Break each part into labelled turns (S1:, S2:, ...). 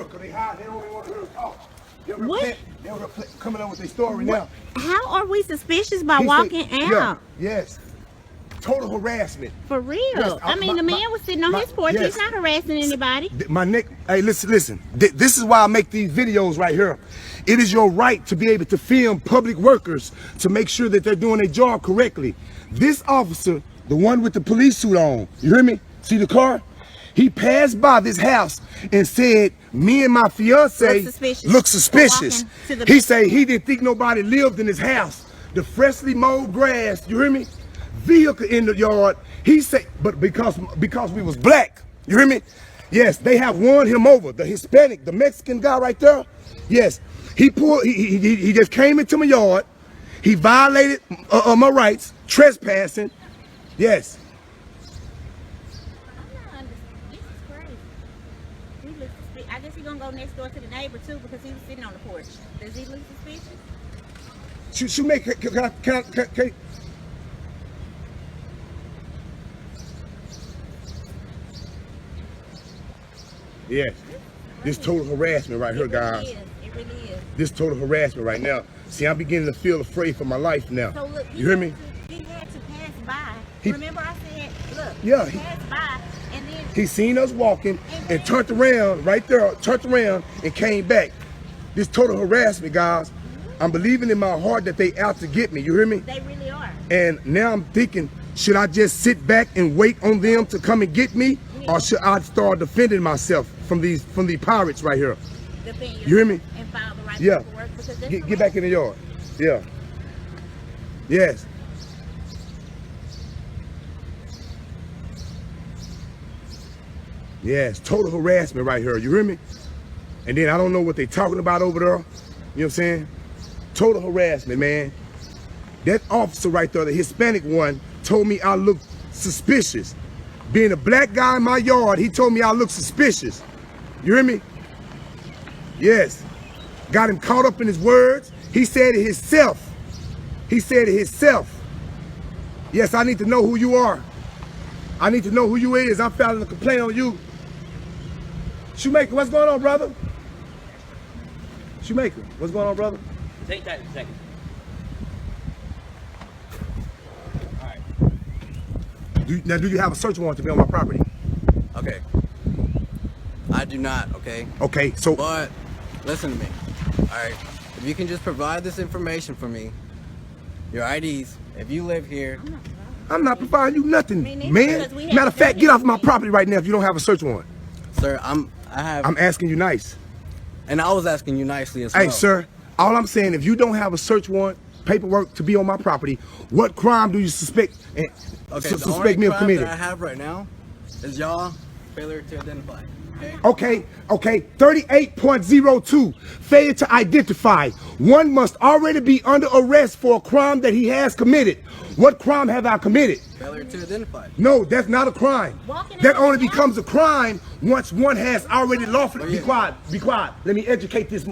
S1: Because they hide, they don't even want to talk.
S2: What?
S1: They're coming up with their story now.
S2: How are we suspicious by walking out?
S1: Yeah, yes. Total harassment.
S2: For real.
S1: Yes,
S2: I mean, the man was sitting on his porch.
S1: Yes.
S2: He's not harassing anybody.
S1: My neck. Hey, listen. This is why I make these videos right here. It is your right to be able to film public workers to make sure that they're doing their job correctly. This officer, the one with the police suit on, you hear me? See the car? He passed by this house and said, me and my fiance look suspicious. He said he didn't think nobody lived in his house. The freshly mowed grass, you hear me? Vehicle in the yard. He said, but because we was black, you hear me? Yes, they have won him over. The Hispanic, the Mexican guy right there. Yes, he just came into my yard. He violated my rights, trespassing. Yes.
S2: I guess he's gonna go next door to the neighbor too because he was sitting on the porch. Does he look suspicious?
S1: Shoemaker, can I yes. This total harassment right here, guys.
S2: It really is.
S1: This total harassment right now. See, I'm beginning to feel afraid for my life now.
S2: So look,
S1: you hear me?
S2: He had to pass by. Remember I said, look,
S1: yeah,
S2: he passed by and then
S1: he seen us walking and turned around right there, turned around and came back. This total harassment, guys. I'm believing in my heart that they out to get me. You hear me?
S2: They really are. And
S1: now I'm thinking, should I just sit back and wait on them to come and get me, or should I start defending myself from these pirates right here?
S2: Defend
S1: you hear me?
S2: And file the right
S1: yeah.
S2: paperwork because
S1: get back in the yard. Yeah. Yes. Yes, total harassment right here. You hear me? And then I don't know what they talking about over there. You know what I'm saying? Total harassment, man. That officer right there, the Hispanic one, told me I look suspicious. Being a black guy in my yard, he told me I look suspicious. You hear me? Yes. Got him caught up in his words. He said it himself. He said it himself. Yes, I need to know who you are. I need to know who you is. I'm filing a complaint on you. Shoemaker, what's going on, brother? Shoemaker, what's going on, brother?
S3: Take that a second. All right.
S1: Now, do you have a search warrant to be on my property?
S3: Okay. I do not, okay?
S1: Okay, so...
S3: But, listen to me. All right. If you can just provide this information for me, your IDs, if you live here...
S1: I'm not providing you nothing, man. Matter of fact, get off my property right now if you don't have a search warrant.
S3: Sir, I'm
S1: asking you nice.
S3: And I was asking you nicely as well.
S1: Hey, sir, all I'm saying, if you don't have a search warrant, paperwork to be on my property, what crime do you suspect
S3: me of committing? The only crime that I have right now is y'all failure to identify.
S1: Okay, 38.02, failure to identify. One must already be under arrest for a crime that he has committed. What crime have I committed?
S3: Failure to identify.
S1: No, that's not a crime. That only becomes a crime once one has already lawfully. Be quiet. Let me educate this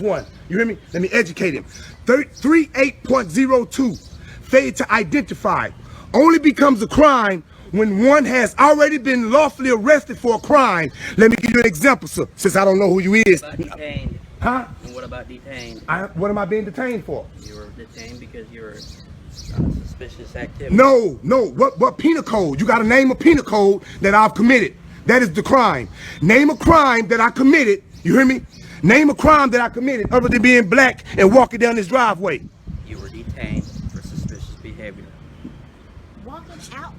S1: one. You hear me? Let me educate him. 38.02, failure to identify, only becomes a crime when one has already been lawfully arrested for a crime. Let me give you an example, sir, since I don't know who you is.
S4: What about detained?
S1: Huh?
S4: And what about detained?
S1: What am I being detained for?
S4: You were detained because you were suspicious activity.
S1: No. What penal code? You got to name a penal code that I've committed. That is the crime. Name a crime that I committed. You hear me? Name a crime that I committed other than being black and walking down this driveway.
S4: You were detained for suspicious behavior.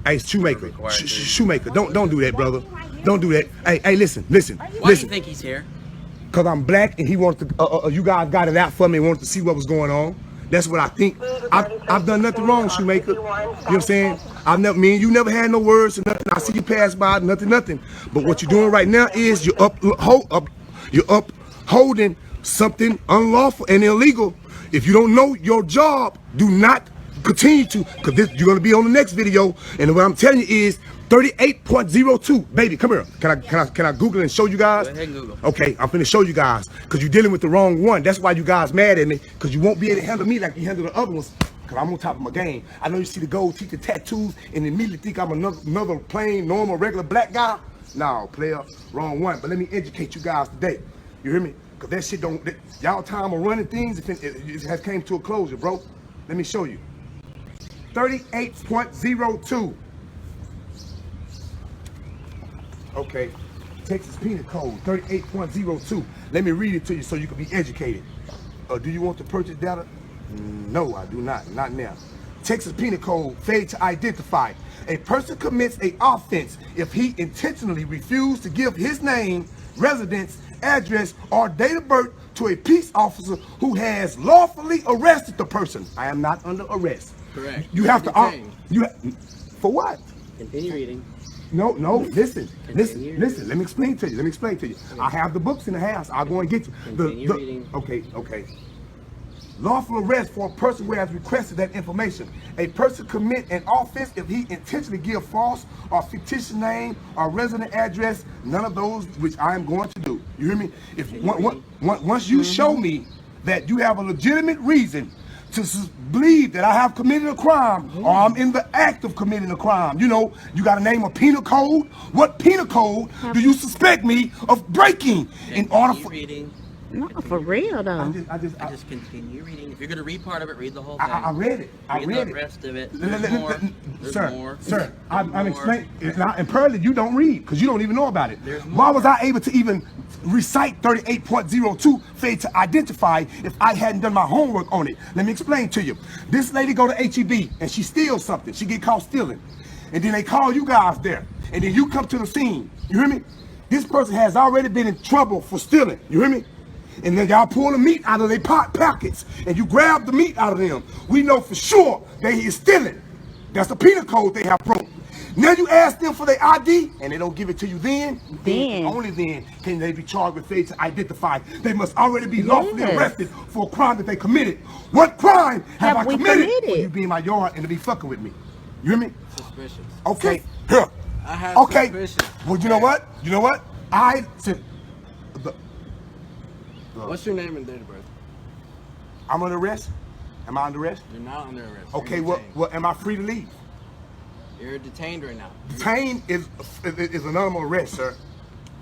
S1: Hey, Shoemaker, Shoemaker, don't do that, brother. Don't do that. Hey, listen.
S4: Why do you think he's here?
S1: Cause I'm black and he wants to. You guys got it out for me and wanted to see what was going on. That's what I think. I've done nothing wrong, Shoemaker. You know what I'm saying? Me and you never had no words or nothing. I see you pass by, nothing. But what you're doing right now is you're upholding something unlawful and illegal. If you don't know your job, do not continue to, because you're going to be on the next video, and what I'm telling you is 38.02. Baby, come here. Can I Google it and show you guys?
S4: Go ahead and Google.
S1: Okay, I'm finna show you guys, because you're dealing with the wrong one. That's why you guys mad at me, because you won't be able to handle me like you handle the other ones, because I'm on top of my game. I know you see the gold teeth, the tattoos, and immediately think I'm another plain, normal, regular black guy. No, player, wrong one. But let me educate you guys today. You hear me? Because that shit don't, y'all time of running things, it has came to a closure, bro. Let me show you. 38.02. Okay. Texas Penal Code 38.02. Let me read it to you so you can be educated. Do you want to purchase data? No, I do not. Not now. Texas Penal Code, failure to identify. A person commits an offense if he intentionally refused to give his name, residence, address, or date of birth to a peace officer who has lawfully arrested the person. I am not under arrest.
S3: Correct.
S1: You have to. For what?
S4: Continue reading.
S1: No, listen.
S4: Continue
S1: Let me explain to you. Okay. I have the books in the house. I'll go and get you.
S4: Continue reading.
S1: Okay. Lawful arrest for a person who has requested that information. A person commit an offense if he intentionally give false or fictitious name or resident address, none of those which I am going to do. You hear me? If once you show me that you have a legitimate reason to believe that I have committed a crime or I'm in the act of committing a crime, you know, you got to name a penal code. What penal code do you suspect me of breaking in order for?
S4: Reading.
S2: No, for real though.
S1: I
S4: Just continue reading. If you're gonna read part of it, read the whole thing.
S1: I read it. I read
S4: the
S1: it.
S4: rest of it.
S1: Sir, I'm explaining. And Pearly, you don't read because you don't even know about it. Why was I able to even recite 38.02 failure to identify if I hadn't done my homework on it? Let me explain to you. This lady go to HEB and she steals something. She get caught stealing, and then they call you guys there, and then you come to the scene. You hear me? This person has already been in trouble for stealing. You hear me? And then y'all pull the meat out of their pockets and you grab the meat out of them. We know for sure that he is stealing. That's the penal code they have broke. Now you ask them for their ID and they don't give it to you then only then can they be charged with failure to identify. They must already be lawfully arrested for a crime that they committed. What crime have I committed? For you be in my yard and to be fucking with me. You hear me?
S3: Suspicious.
S1: Okay, here.
S3: I have suspicious.
S1: Well, you know what? I said,
S3: what's your name and date of birth?
S1: I'm under arrest. Am I under arrest?
S3: You're not under arrest.
S1: Okay, well, am I free to leave?
S3: You're detained right now.
S1: Detained is anonymous arrest, sir.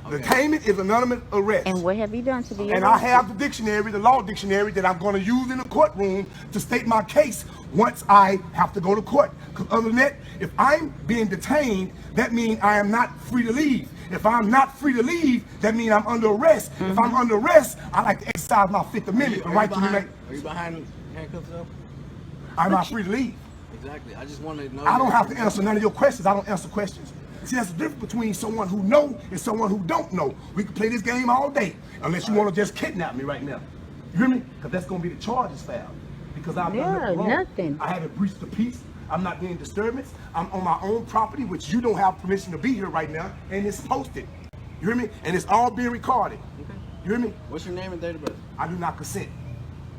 S3: Okay.
S1: Detainment is anonymous arrest.
S2: And what have you done to be
S1: And I have the dictionary, the law dictionary, that I'm going to use in the courtroom to state my case once I have to go to court. Because other than that, if I'm being detained, that means I am not free to leave. If I'm not free to leave, that means I'm under arrest. If I'm under arrest, I like to exercise my Fifth Amendment, the right to remain.
S3: Are you behind handcuffs though?
S1: I'm not free to leave.
S3: Exactly. I just want to know.
S1: I don't have to answer none of your questions. I don't answer questions. See, that's the difference between someone who know and someone who don't know. We can play this game all day, unless you want to just kidnap me right now. You hear me? Because that's going to be the charges filed. Because I've done nothing. I haven't breached the peace. I'm not being disturbance. I'm on my own property, which you don't have permission to be here right now, and it's posted. You hear me? And it's all being recorded.
S3: Okay.
S1: You hear me?
S3: What's your name and date of birth?
S1: I do not consent.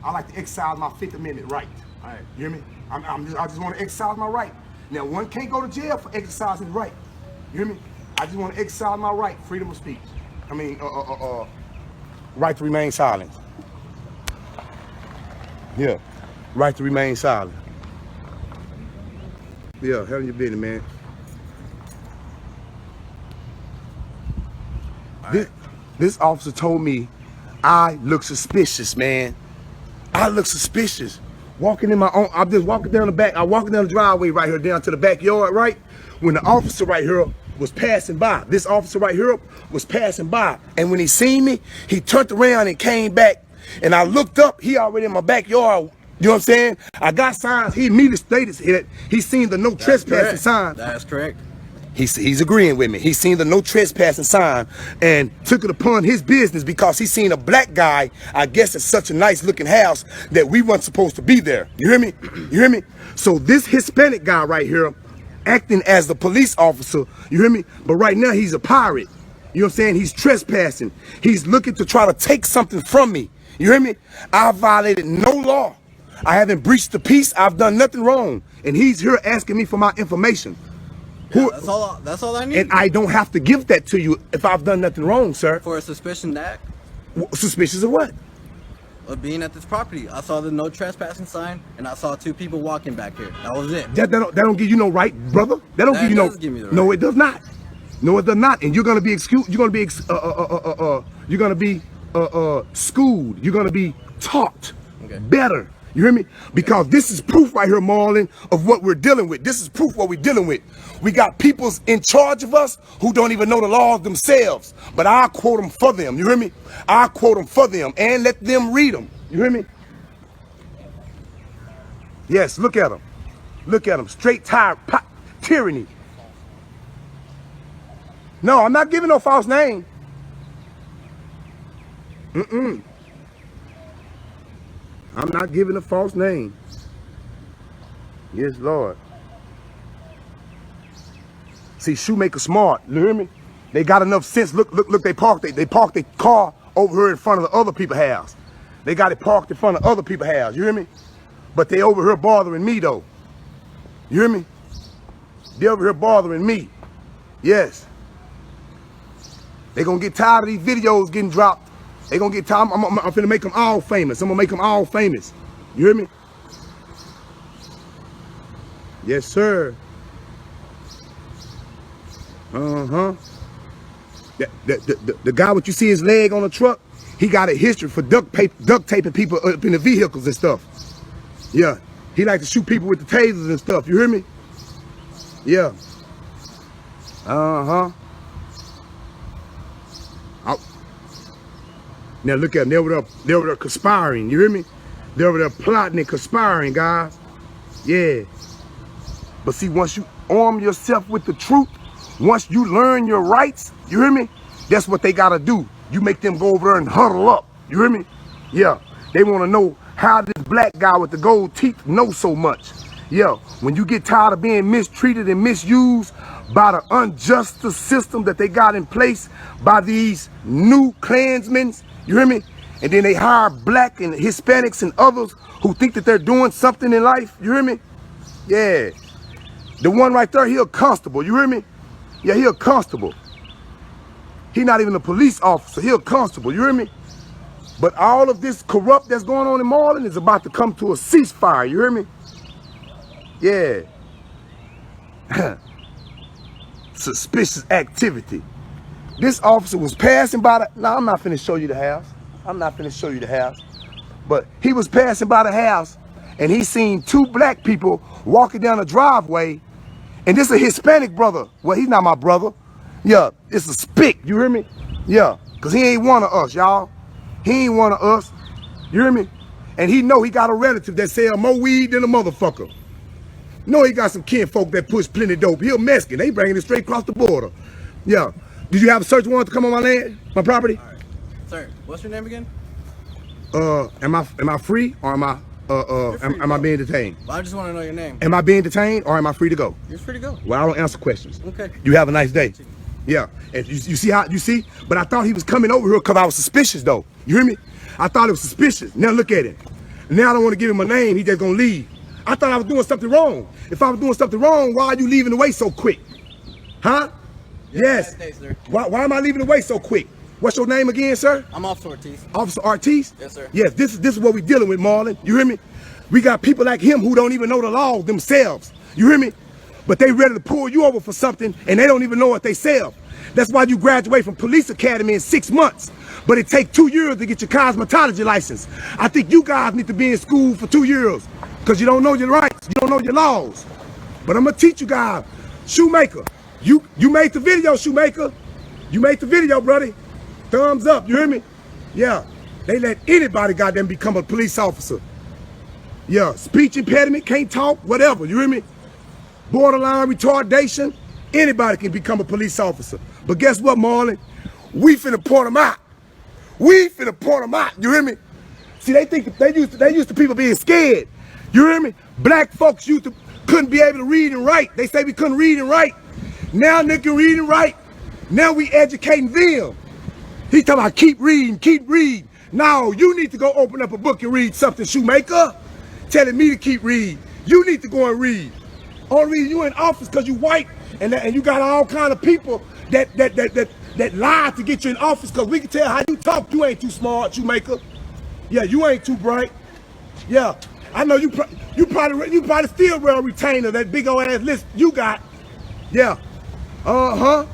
S1: I like to exercise my Fifth Amendment right.
S3: All right.
S1: You hear me? I just want to exercise my right. Now, one can't go to jail for exercising right. You hear me? I just want to exercise my right, freedom of speech. I mean, right to remain silent. Yeah, right to remain silent. Yeah, hell your business, man. This officer told me I look suspicious, man. I look suspicious. Walking in my own, I'm just walking down the back. I'm walking down the driveway right here, down to the backyard, right? When the officer right here was passing by, this officer right here was passing by. And when he seen me, he turned around and came back. And I looked up, he already in my backyard. You know what I'm saying? I got signs. He immediately stated that he seen the no trespassing sign.
S3: That's correct.
S1: He's agreeing with me. He seen the no trespassing sign and took it upon his business because he seen a black guy. I guess it's such a nice looking house that we weren't supposed to be there. You hear me? You hear me? So this Hispanic guy right here acting as the police officer, you hear me? But right now he's a pirate. You know what I'm saying? He's trespassing. He's looking to try to take something from me. You hear me? I violated no law. I haven't breached the peace. I've done nothing wrong. And he's here asking me for my information.
S3: Yeah, that's all I need.
S1: And I don't have to give that to you if I've done nothing wrong, sir.
S3: For a suspicion act?
S1: Suspicious of what?
S3: Of being at this property. I saw the no trespassing sign, and I saw two people walking back here. That was it.
S1: That don't give you no right, brother. That don't give you no.
S3: Give me the right.
S1: No, it does not. No, it does not. And you're gonna be excused. You're gonna be schooled. You're gonna be taught
S3: Okay.
S1: better. You hear me? Because this is proof right here, Marlon, of what we're dealing with. This is proof what we're dealing with. We got peoples in charge of us who don't even know the laws themselves. But I'll quote them for them. You hear me? I'll quote them for them and let them read them. You hear me? Yes, look at them. Look at them. Straight tyranny. No, I'm not giving no false name. I'm not giving a false name. Yes, Lord. See, Shoemaker smart. You hear me? They got enough sense. Look, they parked their car over here in front of the other people's house. They got it parked in front of other people's house. You hear me? But they over here bothering me though. You hear me? They over here bothering me. Yes. They gonna get tired of these videos getting dropped. They gonna get tired. I'm finna make them all famous. I'm gonna make them all famous. You hear me? Yes, sir. Uh-huh. The guy, what you see his leg on the truck, he got a history for duct taping people up in the vehicles and stuff. Yeah. He like to shoot people with the tasers and stuff. You hear me? Yeah. Uh-huh. Now look at them. They're over there conspiring. You hear me? They're over there plotting and conspiring, guys. Yeah. But see, once you arm yourself with the truth, once you learn your rights, you hear me? That's what they gotta do. You make them go over there and huddle up. You hear me? Yeah. They wanna know how this black guy with the gold teeth knows so much. Yeah. When you get tired of being mistreated and misused by the unjust system that they got in place by these new Klansmen, you hear me? And then they hire black and Hispanics and others who think that they're doing something in life. You hear me? Yeah. The one right there, he a constable. You hear me? Yeah, he a constable. He not even a police officer. He a constable. You hear me? But all of this corrupt that's going on in Marlin is about to come to a ceasefire. You hear me? Yeah. Suspicious activity. This officer was passing by the... No, I'm not finna show you the house. I'm not finna show you the house. But he was passing by the house and he seen two black people walking down the driveway. And this is a Hispanic brother. Well, he's not my brother. Yeah, it's a spick. You hear me? Yeah, because he ain't one of us, y'all. He ain't one of us. You hear me? And he know he got a relative that sell more weed than a motherfucker. Know he got some kinfolk that push plenty dope. He a Mexican. They bringing it straight across the border. Yeah. Did you have a search warrant to come on my land, my property?
S3: All right. Sir, what's your name again?
S1: Am I free or am I being detained?
S3: Well, I just want to know your name.
S1: Am I being detained or am I free to go?
S3: You're free to go.
S1: Well, I don't answer questions.
S3: Okay.
S1: You have a nice day. Yeah. And you see how you see? But I thought he was coming over here because I was suspicious though. You hear me? I thought it was suspicious. Now look at him. Now I don't want to give him a name. He just gonna leave. I thought I was doing something wrong. If I was doing something wrong, why are you leaving away so quick? Huh? Yes.
S3: Nice day, sir.
S1: Why am I leaving away so quick? What's your name again, sir?
S3: I'm Officer Ortiz.
S1: Officer Ortiz?
S3: Yes, sir.
S1: Yes, this is what we're dealing with, Marlon. You hear me? We got people like him who don't even know the law themselves. You hear me? But they ready to pull you over for something and they don't even know what they sell. That's why you graduate from police academy in 6 months. But it takes 2 years to get your cosmetology license. I think you guys need to be in school for 2 years because you don't know your rights, you don't know your laws. But I'm gonna teach you guys. Shoemaker, you made the video, Shoemaker. You made the video, buddy. Thumbs up, you hear me? Yeah, they let anybody goddamn become a police officer. Yeah, speech impediment, can't talk, whatever, you hear me? Borderline retardation, anybody can become a police officer. But guess what, Marlon? We finna point them out. We finna point them out, you hear me? See, they think they used to people being scared. You hear me? Black folks couldn't be able to read and write. They say we couldn't read and write. Now they can read and write. Now we educating them. He talking about keep reading, keep reading. No, you need to go open up a book and read something, Shoemaker. Telling me to keep reading. You need to go and read. Only reason you in office because you white and you got all kind of people that lie to get you in office because we can tell how you talk. You ain't too smart, Shoemaker. Yeah, you ain't too bright. Yeah, I know you probably still wear a retainer, that big old ass list you got. Yeah, uh-huh.